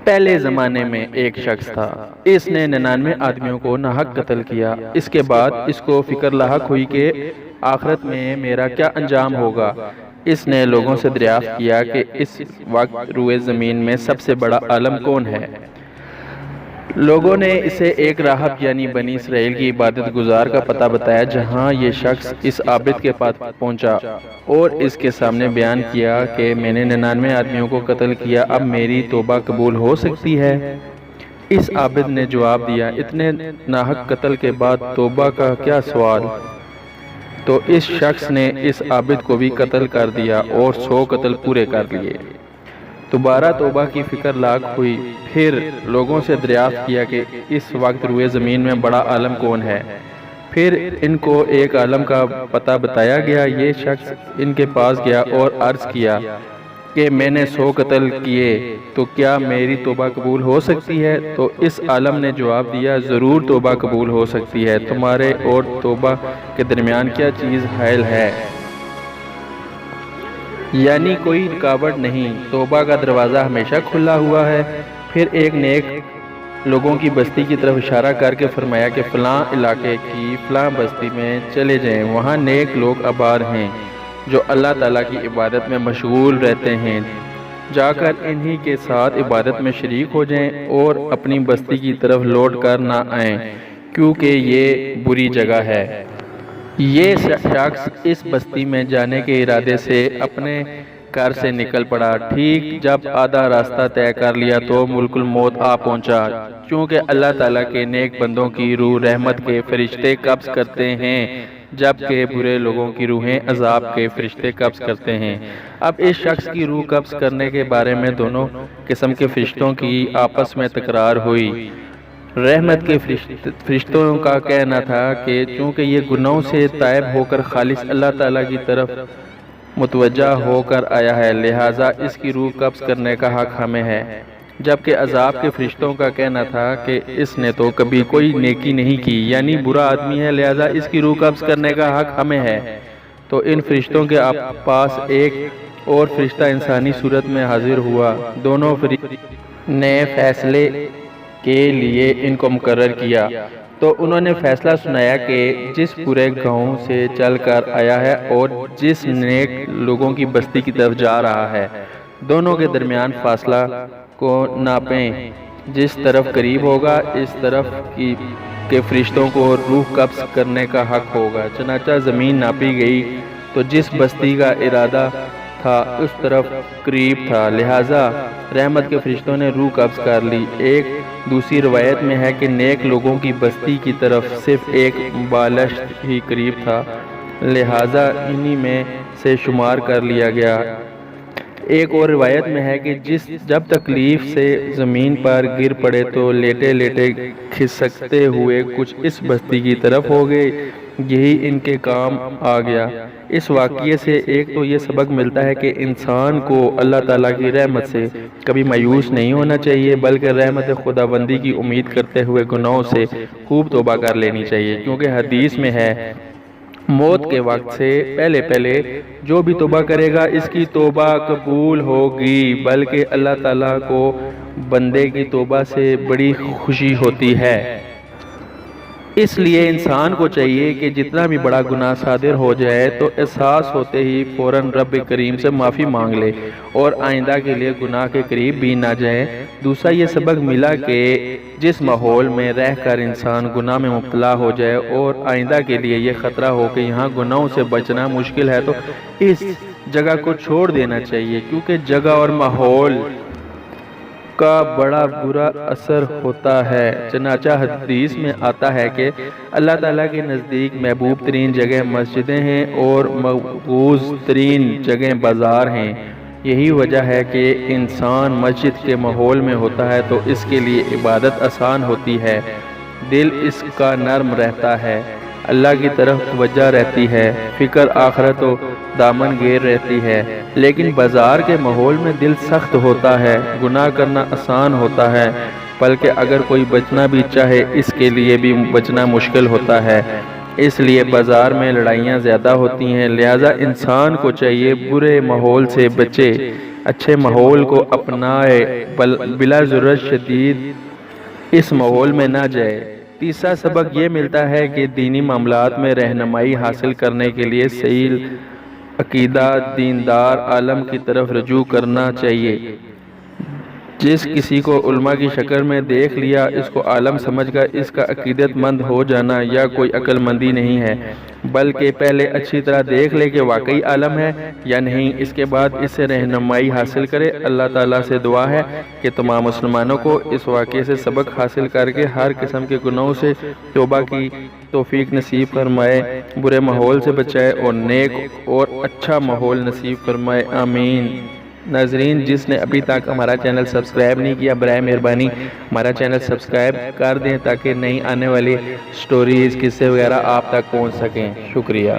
پہلے زمانے میں ایک شخص تھا، اس نے 99 آدمیوں کو ناحق قتل کیا۔ اس کے بعد اس کو فکر لاحق ہوئی کہ آخرت میں میرا کیا انجام ہوگا۔ اس نے لوگوں سے دریافت کیا کہ اس وقت روئے زمین میں سب سے بڑا عالم کون ہے۔ لوگوں نے اسے ایک راہب یعنی بنی اسرائیل کی عبادت گزار کا پتہ بتایا، جہاں یہ شخص اس عابد کے پاس پہنچا اور اس کے سامنے بیان کیا کہ میں نے 99 آدمیوں کو قتل کیا، اب میری توبہ قبول ہو سکتی ہے۔ اس عابد نے جواب دیا، اتنے ناحق قتل کے بعد توبہ کا کیا سوال۔ تو اس شخص نے اس عابد کو بھی قتل کر دیا اور 100 قتل پورے کر لیے۔ دوبارہ توبہ کی فکر لاحق ہوئی، پھر لوگوں سے دریافت کیا کہ اس وقت روئے زمین میں بڑا عالم کون ہے۔ پھر ان کو ایک عالم کا پتہ بتایا گیا۔ یہ شخص ان کے پاس گیا اور عرض کیا کہ میں نے 100 قتل کیے، تو کیا میری توبہ قبول ہو سکتی ہے؟ تو اس عالم نے جواب دیا، ضرور توبہ قبول ہو سکتی ہے، تمہارے اور توبہ کے درمیان کیا چیز حائل ہے؟ یعنی کوئی رکاوٹ نہیں، توبہ کا دروازہ ہمیشہ کھلا ہوا ہے۔ پھر ایک نیک لوگوں کی بستی کی طرف اشارہ کر کے فرمایا کہ فلاں علاقے کی فلاں بستی میں چلے جائیں، وہاں نیک لوگ آباد ہیں جو اللہ تعالیٰ کی عبادت میں مشغول رہتے ہیں، جا کر انہی کے ساتھ عبادت میں شریک ہو جائیں اور اپنی بستی کی طرف لوٹ کر نہ آئیں، کیونکہ یہ بری جگہ ہے۔ یہ شخص اس بستی میں جانے کے ارادے سے اپنے گھر سے نکل پڑا۔ ٹھیک جب آدھا راستہ طے کر لیا تو ملک الموت آ پہنچا، چونکہ اللہ تعالیٰ کے نیک بندوں کی روح رحمت کے فرشتے قبض کرتے ہیں، جبکہ برے لوگوں کی روحیں عذاب کے فرشتے قبض کرتے ہیں۔ اب اس شخص کی روح قبض کرنے کے بارے میں دونوں قسم کے فرشتوں کی آپس میں تکرار ہوئی۔ رحمت کے فرشتوں کا کہنا تھا کہ چونکہ یہ گناہوں سے تائب ہو کر خالص اللہ تعالیٰ کی طرف متوجہ ہو کر آیا ہے، لہٰذا اس کی روح قبض کرنے کا حق ہمیں ہے، جبکہ عذاب کے فرشتوں کا کہنا تھا کہ اس نے تو کبھی کوئی نیکی نہیں کی، یعنی برا آدمی ہے، لہٰذا اس کی روح قبض کرنے کا حق ہمیں ہے۔ تو ان فرشتوں کے پاس ایک اور فرشتہ انسانی صورت میں حاضر ہوا۔ دونوں فرشتوں نے فیصلے کے لیے ان کو مقرر کیا، تو انہوں نے فیصلہ سنایا کہ جس پورے گاؤں سے چل کر آیا ہے اور جس نیک لوگوں کی بستی کی طرف جا رہا ہے، دونوں کے درمیان فاصلہ کو ناپیں، جس طرف قریب ہوگا اس طرف کے فرشتوں کو روح قبض کرنے کا حق ہوگا۔ چنانچہ زمین ناپی گئی تو جس بستی کا ارادہ تھا اس طرف قریب تھا، لہٰذا رحمت کے فرشتوں نے روح قبض کر لی۔ ایک دوسری روایت میں ہے کہ نیک لوگوں کی بستی کی طرف صرف ایک بالشت ہی قریب تھا، لہٰذا انہی میں سے شمار کر لیا گیا۔ ایک اور روایت میں ہے کہ جب تکلیف سے زمین پر گر پڑے تو لیٹے لیٹے کھسکتے ہوئے کچھ اس بستی کی طرف ہو گئے، یہی ان کے کام آ گیا۔ اس واقعے سے ایک تو یہ سبق ملتا ہے کہ انسان کو اللہ تعالیٰ کی رحمت سے کبھی مایوس نہیں ہونا چاہیے، بلکہ رحمت خداوندی کی امید کرتے ہوئے گناہوں سے خوب توبہ کر لینی چاہیے، کیونکہ حدیث میں ہے موت کے وقت سے پہلے پہلے جو بھی توبہ کرے گا اس کی توبہ قبول ہوگی، بلکہ اللہ تعالیٰ کو بندے کی توبہ سے بڑی خوشی ہوتی ہے۔ اس لیے انسان کو چاہیے کہ جتنا بھی بڑا گناہ صادر ہو جائے تو احساس ہوتے ہی فوراً رب کریم سے معافی مانگ لے اور آئندہ کے لیے گناہ کے قریب بھی نہ جائے۔ دوسرا یہ سبق ملا کہ جس ماحول میں رہ کر انسان گناہ میں مبتلا ہو جائے اور آئندہ کے لیے یہ خطرہ ہو کہ یہاں گناہوں سے بچنا مشکل ہے، تو اس جگہ کو چھوڑ دینا چاہیے، کیونکہ جگہ اور ماحول کا بڑا برا اثر ہوتا ہے۔ چنانچہ حدیث میں آتا ہے کہ اللہ تعالیٰ کے نزدیک محبوب ترین جگہ مسجدیں ہیں اور مبغوض ترین جگہ بازار ہیں۔ یہی وجہ ہے کہ انسان مسجد کے ماحول میں ہوتا ہے تو اس کے لیے عبادت آسان ہوتی ہے، دل اس کا نرم رہتا ہے، اللہ کی طرف توجہ رہتی ہے، فکر آخرت و دامن گیر رہتی ہے۔ لیکن بازار کے ماحول میں دل سخت ہوتا ہے، گناہ کرنا آسان ہوتا ہے، بلکہ اگر کوئی بچنا بھی چاہے اس کے لیے بھی بچنا مشکل ہوتا ہے۔ اس لیے بازار میں لڑائیاں زیادہ ہوتی ہیں، لہٰذا انسان کو چاہیے برے ماحول سے بچے، اچھے ماحول کو اپنائے، بلا ضرورت شدید اس ماحول میں نہ جائے۔ تیسرا سبق یہ ملتا ہے کہ دینی معاملات میں رہنمائی حاصل کرنے کے لیے صحیح عقیدہ دیندار عالم کی طرف رجوع کرنا چاہیے۔ جس کسی کو علماء کی شکل میں دیکھ لیا، اس کو عالم سمجھ کر اس کا عقیدت مند ہو جانا یا کوئی عقل مندی نہیں ہے، بلکہ پہلے اچھی طرح دیکھ لے کہ واقعی عالم ہے یا نہیں، اس کے بعد اس سے رہنمائی حاصل کرے۔ اللہ تعالیٰ سے دعا ہے کہ تمام مسلمانوں کو اس واقعے سے سبق حاصل کر کے ہر قسم کے گناہوں سے توبہ کی توفیق نصیب فرمائے، برے ماحول سے بچائے اور نیک اور اچھا ماحول نصیب فرمائے، آمین۔ ناظرین، جس نے ابھی تک ہمارا چینل سبسکرائب نہیں کیا، برائے مہربانی ہمارا چینل سبسکرائب کر دیں تاکہ نئی آنے والی سٹوریز، قصے وغیرہ آپ تک پہنچ سکیں۔ شکریہ۔